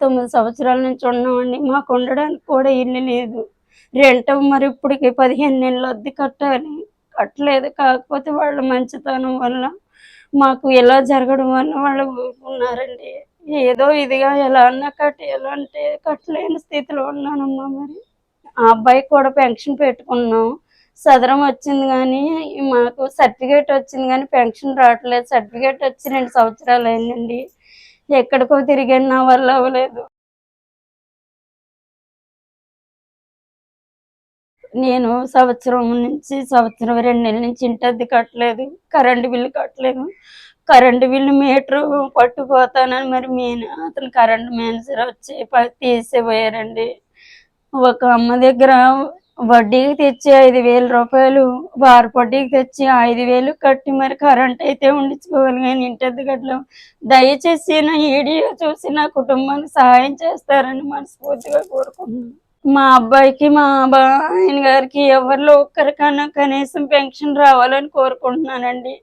9 సంవత్సరాల నుంచి ఉన్నామండి. మాకు ఉండడానికి కూడా ఇల్లు లేదు. రెంట్ మరి ఇప్పటికి 15 నెలలు అద్దె కట్టాలి. కట్టలేదు. కాకపోతే వాళ్ళ మంచితనం వల్ల మాకు ఇలా జరగడం వల్ల వాళ్ళు ఊరుకున్నారండి. ఏదో ఇదిగా ఎలా అన్నా కట్టేయాలంటే కట్టలేని స్థితిలో ఉన్నానమ్మా మరి. ఆ అబ్బాయికి కూడా పెన్షన్ పెట్టుకున్నాం. సదరం వచ్చింది గానీ, మాకు సర్టిఫికేట్ వచ్చింది గానీ పెన్షన్ రావట్లేదు. సర్టిఫికేట్ వచ్చి 2 సంవత్సరాలయిందండి. ఎక్కడికో తిరిగాను. నా వల్ల అవ్వలేదు. నేను సంవత్సరం 2 నెలల నుంచి ఇంటద్దె కట్టలేదు. కరెంటు బిల్లు కట్టలేదు. కరెంటు బిల్లు మీటరు పట్టుకుపోతానని మరి అతను కరెంట్ మేనేజర్ వచ్చి తీసేపోయారండి. ఒక అమ్మ దగ్గర వడ్డీకి తెచ్చి రూ. 5,000 వారపు వడ్డీకి తెచ్చి 5,000 కట్టి మరి కరెంట్ అయితే ఉండించుకోవాలి గానీ ఇంటద్దె కట్టలేము. దయచేసి నా వీడియో చూసి నా కుటుంబానికి సహాయం చేస్తారని మనస్ఫూర్తిగా కోరుకుంటున్నాను. మా అబ్బాయికి, ఆయన గారికి ఎవరిలో ఒక్కరికన్నా కనీసం పెన్షన్ రావాలని కోరుకుంటున్నానండి.